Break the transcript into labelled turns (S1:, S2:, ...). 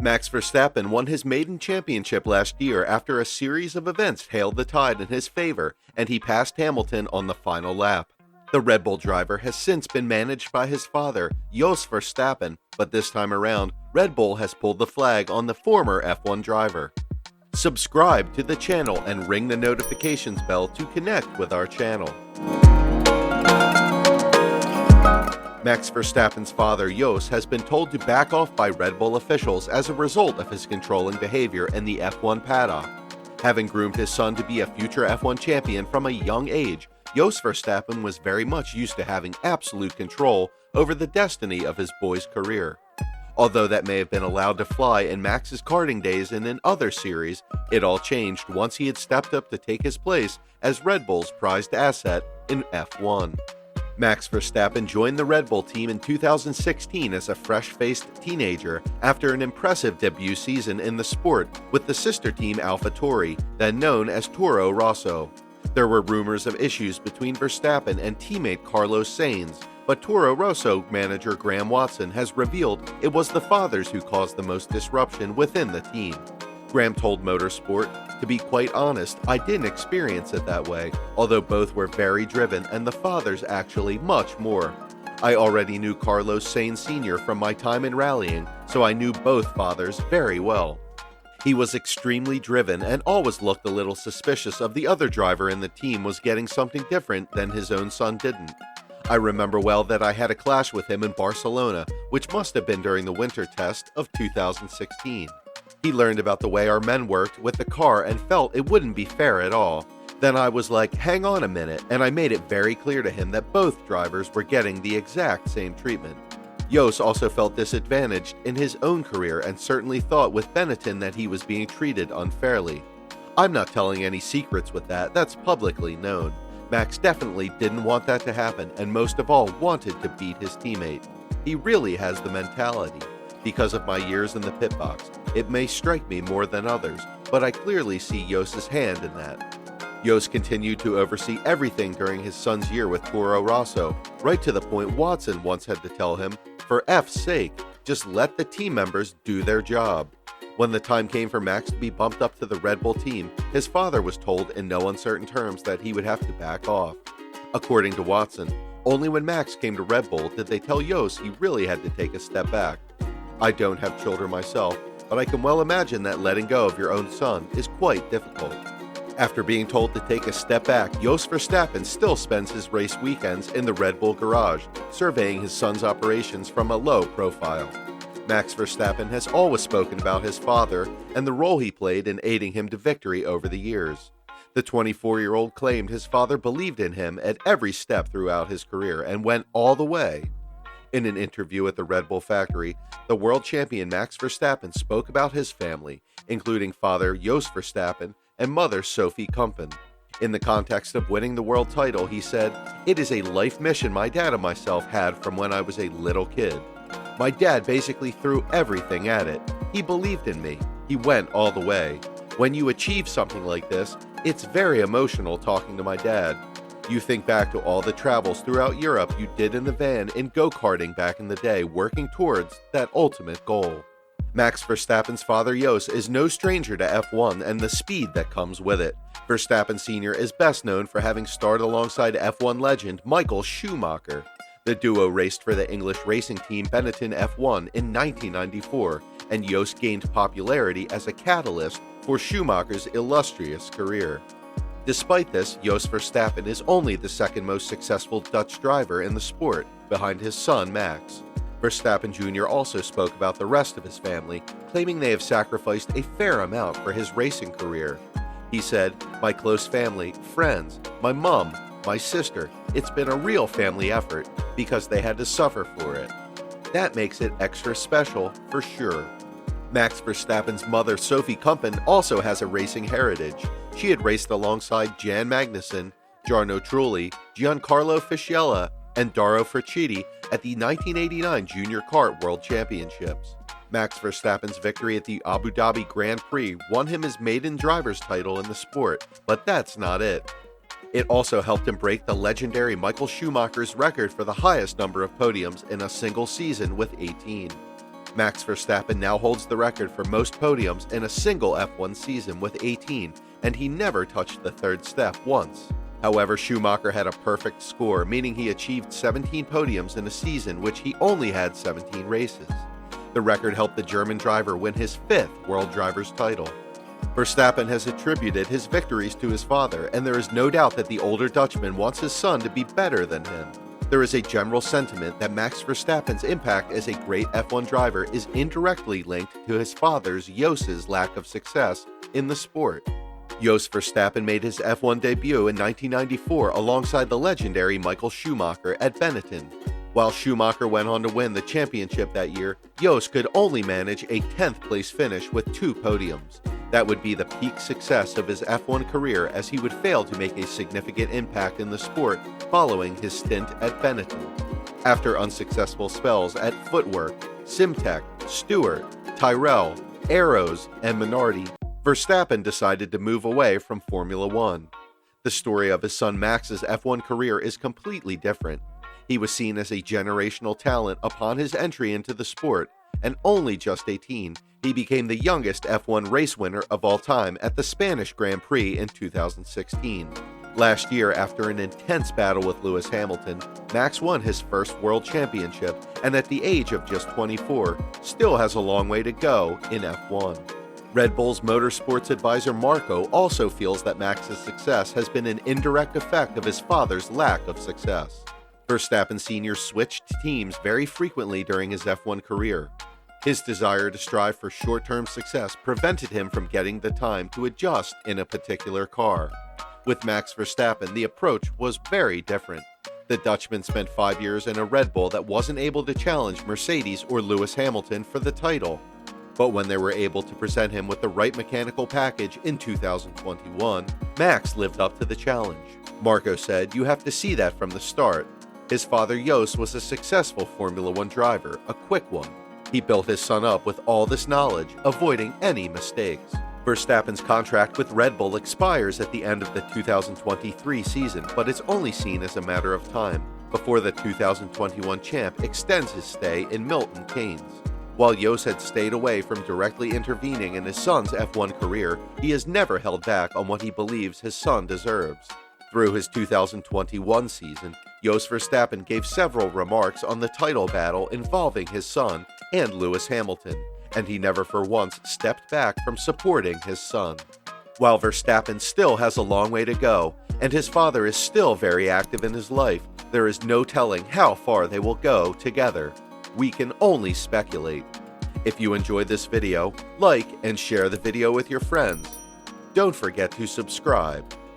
S1: Max Verstappen won his maiden championship last year after a series of events hailed the tide in his favor, and he passed Hamilton on the final lap. The Red Bull driver has since been managed by his father, Jos Verstappen, but this time around, Red Bull has pulled the flag on the former F1 driver. Subscribe to the channel and ring the notifications bell to connect with our channel. Max Verstappen's father, Jos, has been told to back off by Red Bull officials as a result of his controlling behavior in the F1 paddock. Having groomed his son to be a future F1 champion from a young age, Jos Verstappen was very much used to having absolute control over the destiny of his boy's career. Although that may have been allowed to fly in Max's karting days and in other series, it all changed once he had stepped up to take his place as Red Bull's prized asset in F1. Max Verstappen joined the Red Bull team in 2016 as a fresh-faced teenager after an impressive debut season in the sport with the sister team AlphaTauri, then known as Toro Rosso. There were rumors of issues between Verstappen and teammate Carlos Sainz, but Toro Rosso manager Graham Watson has revealed it was the fathers who caused the most disruption within the team. Graham told Motorsport, "To be quite honest, I didn't experience it that way, although both were very driven and the fathers actually much more. I already knew Carlos Sainz Sr. from my time in rallying, so I knew both fathers very well. He was extremely driven and always looked a little suspicious of the other driver in the team was getting something different than his own son didn't. I remember well that I had a clash with him in Barcelona, which must have been during the winter test of 2016. He learned about the way our men worked with the car and felt it wouldn't be fair at all. Then I was like, hang on a minute, and I made it very clear to him that both drivers were getting the exact same treatment." Jos also felt disadvantaged in his own career and certainly thought with Benetton that he was being treated unfairly. "I'm not telling any secrets with that, that's publicly known. Max definitely didn't want that to happen and most of all wanted to beat his teammate. He really has the mentality. Because of my years in the pit box, it may strike me more than others, but I clearly see Jos's hand in that." Jos continued to oversee everything during his son's year with Toro Rosso, right to the point Watson once had to tell him, "For F's sake, just let the team members do their job." When the time came for Max to be bumped up to the Red Bull team, his father was told in no uncertain terms that he would have to back off. According to Watson, only when Max came to Red Bull did they tell Jos he really had to take a step back. "I don't have children myself, but I can well imagine that letting go of your own son is quite difficult." After being told to take a step back, Jos Verstappen still spends his race weekends in the Red Bull garage, surveying his son's operations from a low profile. Max Verstappen has always spoken about his father and the role he played in aiding him to victory over the years. The 24-year-old claimed his father believed in him at every step throughout his career and went all the way. In an interview at the Red Bull factory, the world champion Max Verstappen spoke about his family, including father Jos Verstappen and mother Sophie Kumpen. In the context of winning the world title, he said, "It is a life mission my dad and myself had from when I was a little kid. My dad basically threw everything at it. He believed in me. He went all the way. When you achieve something like this, it's very emotional talking to my dad. You think back to all the travels throughout Europe you did in the van in go-karting back in the day, working towards that ultimate goal." Max Verstappen's father Jos is no stranger to F1 and the speed that comes with it. Verstappen Sr. is best known for having starred alongside F1 legend Michael Schumacher. The duo raced for the English racing team Benetton F1 in 1994, and Jos gained popularity as a catalyst for Schumacher's illustrious career. Despite this, Jos Verstappen is only the second most successful Dutch driver in the sport, behind his son Max. Verstappen Jr. also spoke about the rest of his family, claiming they have sacrificed a fair amount for his racing career. He said, "My close family, friends, my mom, my sister, it's been a real family effort because they had to suffer for it. That makes it extra special for sure." Max Verstappen's mother Sophie Kumpen also has a racing heritage. She had raced alongside Jan Magnussen, Jarno Trulli, Giancarlo Fischiella, and Daro Ferchitti at the 1989 Junior Kart World Championships. Max Verstappen's victory at the Abu Dhabi Grand Prix won him his maiden driver's title in the sport, but that's not it. It also helped him break the legendary Michael Schumacher's record for the highest number of podiums in a single season with 18. Max Verstappen now holds the record for most podiums in a single F1 season with 18, and he never touched the third step once. However, Schumacher had a perfect score, meaning he achieved 17 podiums in a season which he only had 17 races. The record helped the German driver win his 5th World Drivers' title. Verstappen has attributed his victories to his father, and there is no doubt that the older Dutchman wants his son to be better than him. There is a general sentiment that Max Verstappen's impact as a great F1 driver is indirectly linked to his father's Jos's lack of success in the sport. Jos Verstappen made his F1 debut in 1994 alongside the legendary Michael Schumacher at Benetton. While Schumacher went on to win the championship that year, Jos could only manage a 10th place finish with 2 podiums. That would be the peak success of his F1 career, as he would fail to make a significant impact in the sport following his stint at Benetton. After unsuccessful spells at Footwork, Simtek, Stewart, Tyrrell, Arrows, and Minardi, Verstappen decided to move away from Formula One. The story of his son Max's F1 career is completely different. He was seen as a generational talent upon his entry into the sport, and only just 18, he became the youngest F1 race winner of all time at the Spanish Grand Prix in 2016. Last year, after an intense battle with Lewis Hamilton, Max won his first world championship, and at the age of just 24, still has a long way to go in F1. Red Bull's motorsports advisor Marco also feels that Max's success has been an indirect effect of his father's lack of success. Verstappen Sr. switched teams very frequently during his F1 career. His desire to strive for short-term success prevented him from getting the time to adjust in a particular car. With Max Verstappen, the approach was very different. The Dutchman spent 5 years in a Red Bull that wasn't able to challenge Mercedes or Lewis Hamilton for the title. But when they were able to present him with the right mechanical package in 2021, Max lived up to the challenge. Marco said, "You have to see that from the start. His father Jos was a successful Formula One driver, a quick one. He built his son up with all this knowledge, avoiding any mistakes." Verstappen's contract with Red Bull expires at the end of the 2023 season, but it's only seen as a matter of time before the 2021 champ extends his stay in Milton Keynes. While Jos had stayed away from directly intervening in his son's F1 career, he has never held back on what he believes his son deserves. Through his 2021 season, Jos Verstappen gave several remarks on the title battle involving his son and Lewis Hamilton, and he never for once stepped back from supporting his son. While Verstappen still has a long way to go, and his father is still very active in his life, there is no telling how far they will go together. We can only speculate. If you enjoyed this video, like and share the video with your friends. Don't forget to subscribe.